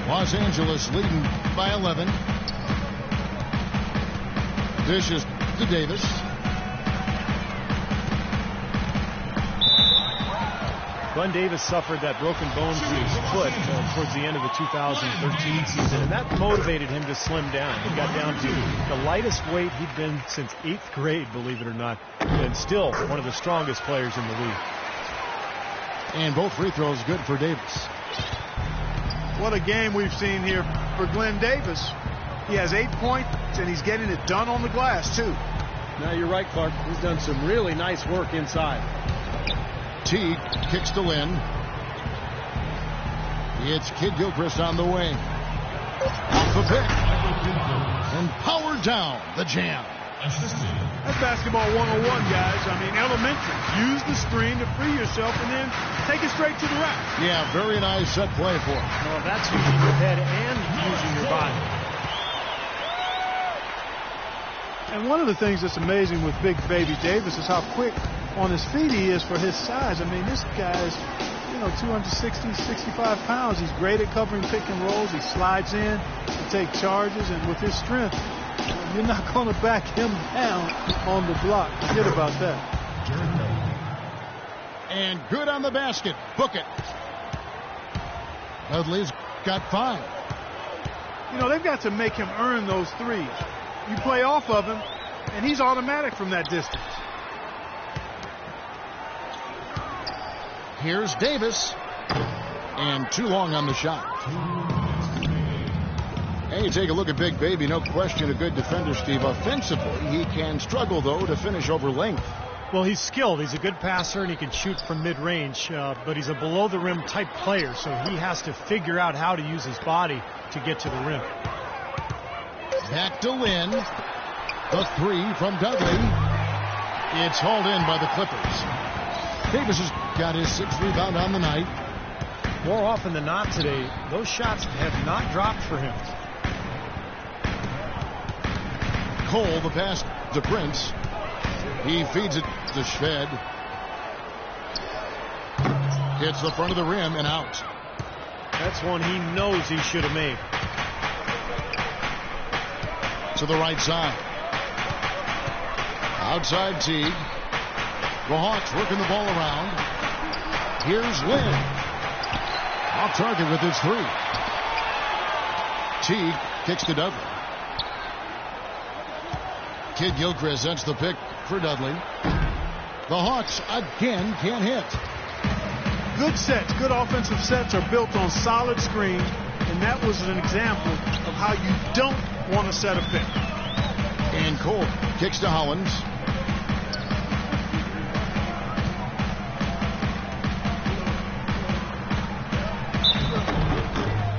Los Angeles leading by 11. Dishes to Davis. Glenn Davis suffered that broken bone to his foot towards the end of the 2013 season, and that motivated him to slim down. He got down to the lightest weight he'd been since 8th grade, believe it or not, and still one of the strongest players in the league. And both free throws good for Davis. What a game we've seen here for Glenn Davis. He has 8 points, and he's getting it done on the glass, too. Now, you're right, Clark. He's done some really nice work inside. Teague kicks to Lynn. It's Kid Gilchrist on the way. Off the pick. And powered down the jam. That's basketball 101, guys. I mean, elementary. Use the screen to free yourself and then take it straight to the rack. Yeah, very nice set play for him. Well, that's using your head and using your body. And one of the things that's amazing with Big Baby Davis is how quick on his feet he is for his size. I mean, this guy's, 260, 65 pounds. He's great at covering pick and rolls. He slides in to take charges, and with his strength, you're not going to back him down on the block. Forget about that. And good on the basket. Book it. Dudley's got 5. They've got to make him earn those threes. You play off of him, and he's automatic from that distance. Here's Davis. And too long on the shot. And you take a look at Big Baby, no question a good defender, Steve. Offensively, he can struggle, though, to finish over length. Well, he's skilled. He's a good passer, and he can shoot from mid-range, but he's a below-the-rim type player, so he has to figure out how to use his body to get to the rim. Back to Lynn. The 3 from Dudley. It's hauled in by the Clippers. Davis has got his 6th rebound on the night. More often than not today, those shots have not dropped for him. Cole, the pass to Prince. He feeds it to Shved. Hits the front of the rim and out. That's one he knows he should have made. To the right side. Outside Teague. The Hawks working the ball around. Here's Lynn. Off target with his 3. Teague kicks to Dudley. Kid Gilchrist sets the pick for Dudley. The Hawks again can't hit. Good sets, good offensive sets are built on solid screens, and that was an example of how you don't want to set a pick. And Cole kicks to Hollins.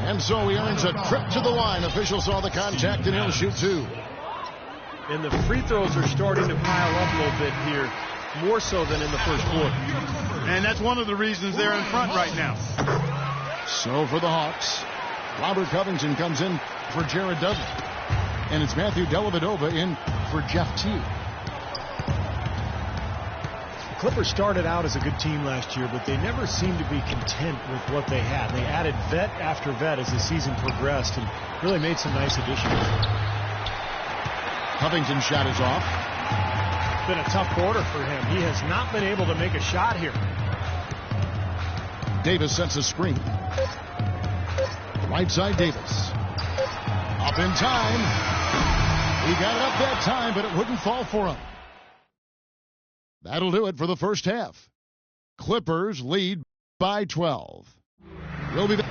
And so he earns a trip to the line. Official saw the contact, and he'll shoot 2. And the free throws are starting to pile up a little bit here, more so than in the first quarter. And that's one of the reasons they're in front right now. So for the Hawks, Robert Covington comes in for Jared Dudley. And it's Matthew Dellavedova in for Jeff Teague. The Clippers started out as a good team last year, but they never seemed to be content with what they had. They added vet after vet as the season progressed and really made some nice additions. Covington's shot is off. Been a tough quarter for him. He has not been able to make a shot here. Davis sets a screen. Right side Davis. Up in time. He got it up that time, but it wouldn't fall for him. That'll do it for the first half. Clippers lead by 12. We'll be back.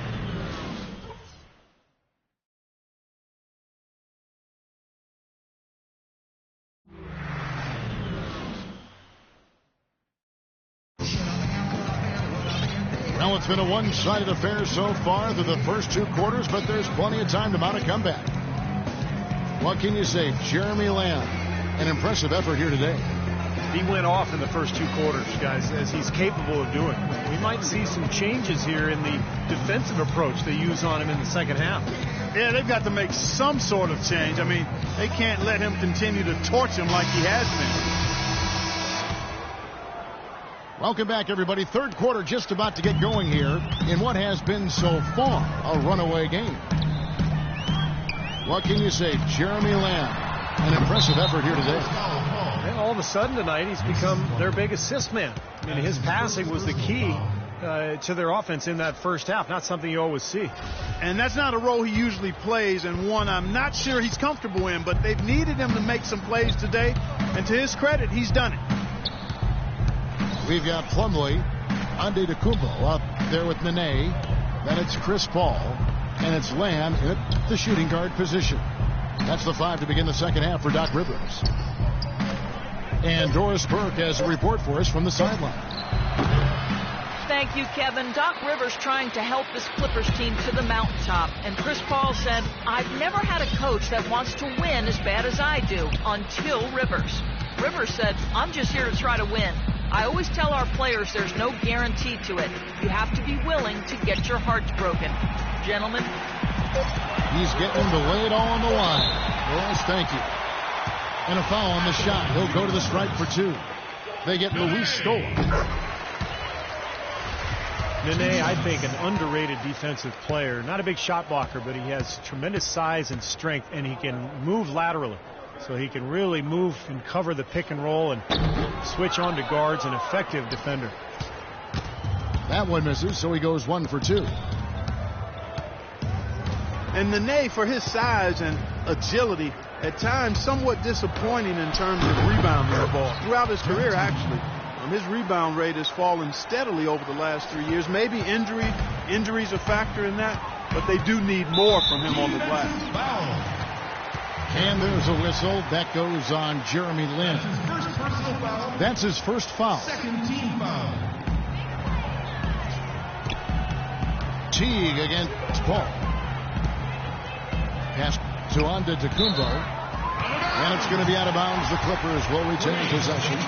Well, it's been a one-sided affair so far through the first 2 quarters, but there's plenty of time to mount a comeback. What can you say? Jeremy Lamb, an impressive effort here today. He went off in the first 2 quarters, guys, as he's capable of doing. We might see some changes here in the defensive approach they use on him in the second half. Yeah, they've got to make some sort of change. I mean, they can't let him continue to torch him like he has been. Welcome back, everybody. Third quarter just about to get going here in what has been so far a runaway game. What can you say? Jeremy Lamb, an impressive effort here today. And all of a sudden tonight, he's become their big assist man. I mean, his passing was the key to their offense in that first half. Not something you always see. And that's not a role he usually plays, and one I'm not sure he's comfortable in, but they've needed him to make some plays today, and to his credit, he's done it. We've got Plumlee, Antetokounmpo out there with Nene. Then it's Chris Paul, and it's Lamb in the shooting guard position. That's the 5 to begin the second half for Doc Rivers. And Doris Burke has a report for us from the sideline. Thank you, Kevin. Doc Rivers trying to help this Clippers team to the mountaintop. And Chris Paul said, "I've never had a coach that wants to win as bad as I do until Rivers." Rivers said, "I'm just here to try to win. I always tell our players there's no guarantee to it. You have to be willing to get your hearts broken." Gentlemen. He's getting him to lay it all on the line. Yes, thank you. And a foul on the shot. He'll go to the strike for 2. They get Luis Scola. Nene, I think, an underrated defensive player. Not a big shot blocker, but he has tremendous size and strength, and he can move laterally. So he can really move and cover the pick and roll and switch on to guards, an effective defender. That one misses, so he goes 1 for 2. And Nene, for his size and agility, at times somewhat disappointing in terms of rebounding the ball. Throughout his career, actually, his rebound rate has fallen steadily over the last 3 years. Maybe injuries a factor in that, but they do need more from him on the glass. And there's a whistle. That goes on Jeremy Lin. That's his first foul. Second team foul. Teague against Paul. Pass to Antetokounmpo. And it's going to be out of bounds. The Clippers will retain possession.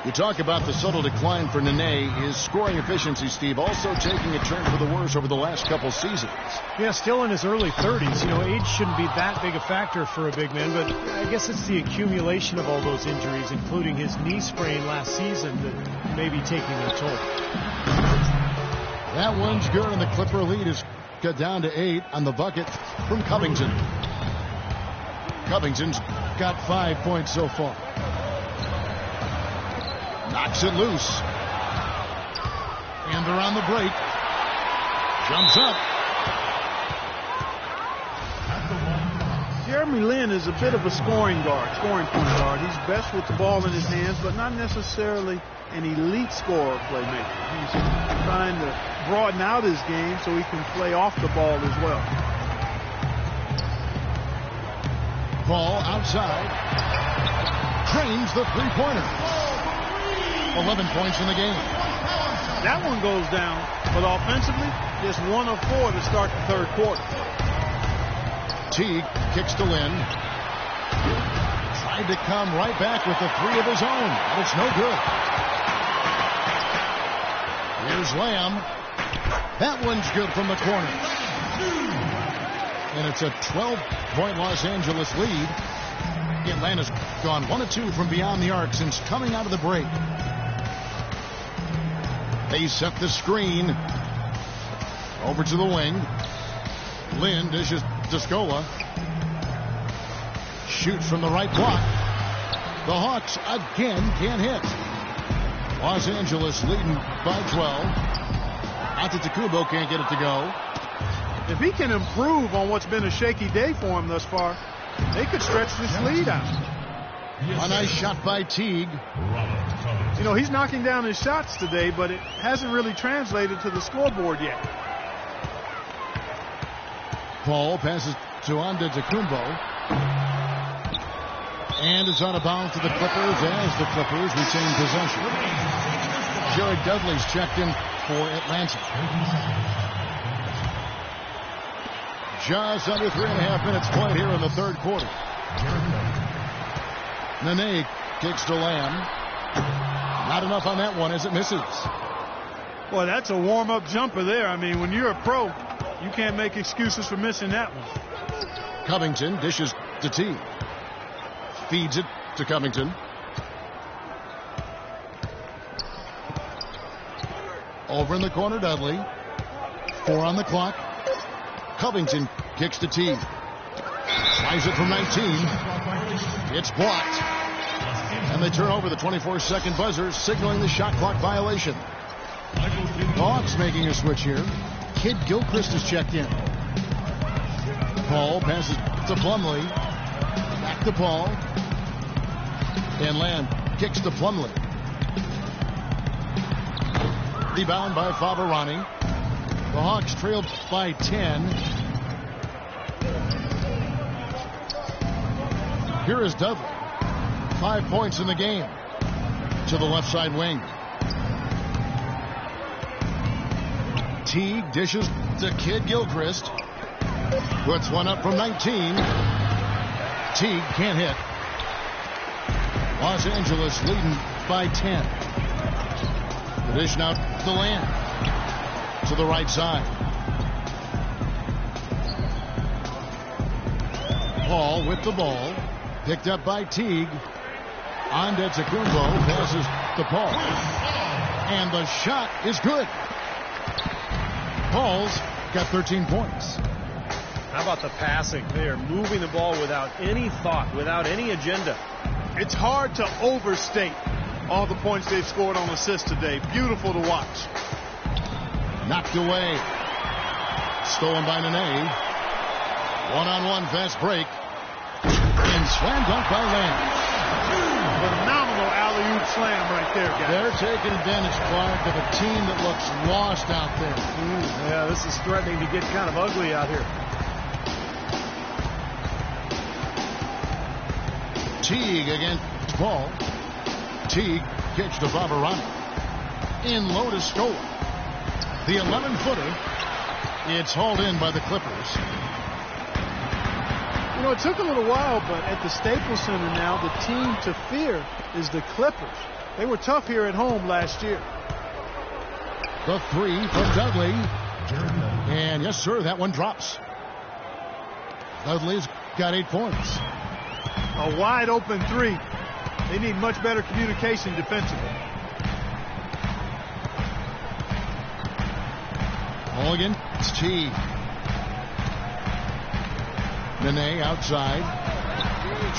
You talk about the subtle decline for Nene. His scoring efficiency, Steve, also taking a turn for the worse over the last couple seasons. Yeah, still in his early 30s. You know, age shouldn't be that big a factor for a big man, but I guess it's the accumulation of all those injuries, including his knee sprain last season, that may be taking their toll. That one's good, and the Clipper lead is cut down to 8 on the bucket from Covington. Covington's got 5 points so far. Knocks it loose. And they're on the break. Jumps up. Jeremy Lin is a bit of a scoring point guard. He's best with the ball in his hands, but not necessarily an elite scorer playmaker. He's trying to broaden out his game so he can play off the ball as well. Ball outside. Trains the three-pointer. 11 points in the game. That one goes down, but offensively, just 1 of 4 to start the third quarter. Teague kicks to Lin. Tried to come right back with the 3 of his own, but it's no good. Here's Lamb. That one's good from the corner. And it's a 12-point Los Angeles lead. Atlanta's gone 1 of 2 from beyond the arc since coming out of the break. They set the screen over to the wing. Lin dishes to Scola. Shoots from the right block. The Hawks again can't hit. Los Angeles leading by 12. Antetokounmpo can't get it to go. If he can improve on what's been a shaky day for him thus far, they could stretch this lead out. A nice shot by Teague. You know, he's knocking down his shots today, but it hasn't really translated to the scoreboard yet. Paul passes to Antetokounmpo. And it's out of bounds to the Clippers as the Clippers retain possession. Jared Dudley's checked in for Atlanta. Just under 3.5 minutes played here in the third quarter. Nene kicks to Lamb. Not enough on that one as it misses. Well, that's a warm-up jumper there. I mean, when you're a pro, you can't make excuses for missing that one. Covington dishes to T. Feeds it to Covington. Over in the corner, Dudley. 4 on the clock. Covington kicks to Teague. Tries it from 19. It's blocked. And they turn over the 24-second buzzer, signaling the shot clock violation. Hawks making a switch here. Kid Gilchrist is checked in. Paul passes to Plumlee. Back to Paul. And Lamb kicks to Plumlee. Rebound by Favarani. The Hawks trailed by 10. Here is Dudley. 5 points in the game. To the left side wing. Teague dishes to Kid Gilchrist. Puts one up from 19. Teague can't hit. Los Angeles leading by 10. The dish now to Lamb. To the right side. Paul with the ball. Picked up by Teague. Antetokounmpo passes to Paul. And the shot is good. Paul's got 13 points. How about the passing? They are moving the ball without any thought, without any agenda. It's hard to overstate all the points they've scored on assists today. Beautiful to watch. Knocked away. Stolen by Nene. One-on-one fast break. And slam dunk by Lamb. Phenomenal alley-oop slam right there, guys. They're taking advantage, Clark, of a team that looks lost out there. Yeah, this is threatening to get kind of ugly out here. Teague against Paul. Teague kicks to Favarani. In low to Stoll. The 11-footer. It's hauled in by the Clippers. You know, it took a little while, but at the Staples Center now, the team to fear is the Clippers. They were tough here at home last year. The 3 from Dudley. And yes, sir, that one drops. Dudley's got 8 points. A wide open 3. They need much better communication defensively. Mulligan, it's Teague. Nene outside.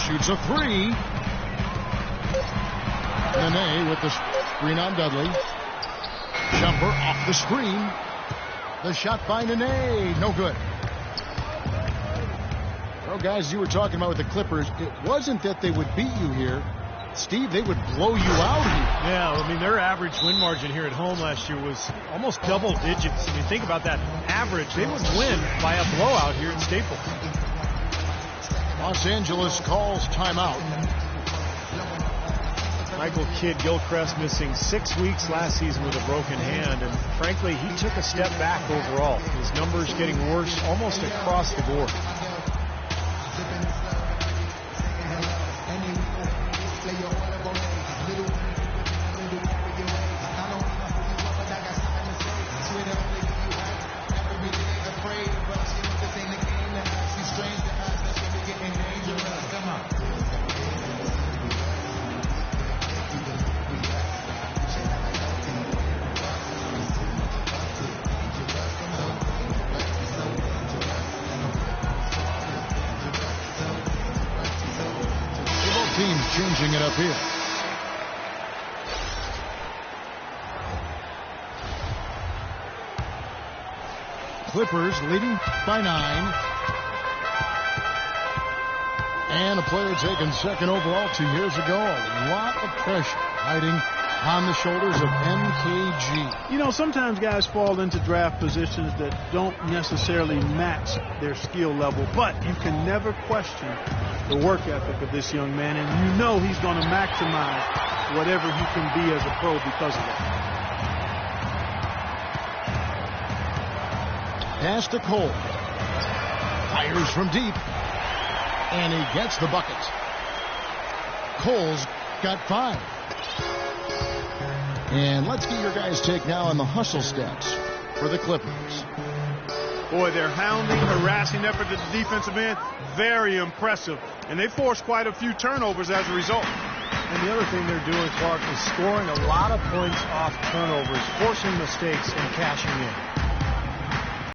Shoots a 3. Nene with the screen on Dudley. Jumper off the screen. The shot by Nene. No good. Well, guys, you were talking about with the Clippers. It wasn't that they would beat you here. Steve, they would blow you out here. Yeah, I mean, their average win margin here at home last year was almost double digits. I mean, think about that average. They would win by a blowout here at Staples. Los Angeles calls timeout. Michael Kidd Gilchrist missing 6 weeks last season with a broken hand, and frankly, he took a step back overall. His numbers getting worse almost across the board. Changing it up here. Clippers leading by 9. And a player taken second overall 2 years ago. A lot of pressure hiding on the shoulders of MKG. You know, sometimes guys fall into draft positions that don't necessarily match their skill level, but you can never question the work ethic of this young man, and you know he's going to maximize whatever he can be as a pro because of that. Pass to Cole. Fires from deep. And he gets the bucket. Cole's got 5. And let's get your guys' take now on the hustle stats for the Clippers. Boy, their hounding, harassing effort at the defensive end, very impressive. And they forced quite a few turnovers as a result. And the other thing they're doing, Clark, is scoring a lot of points off turnovers, forcing mistakes and cashing in.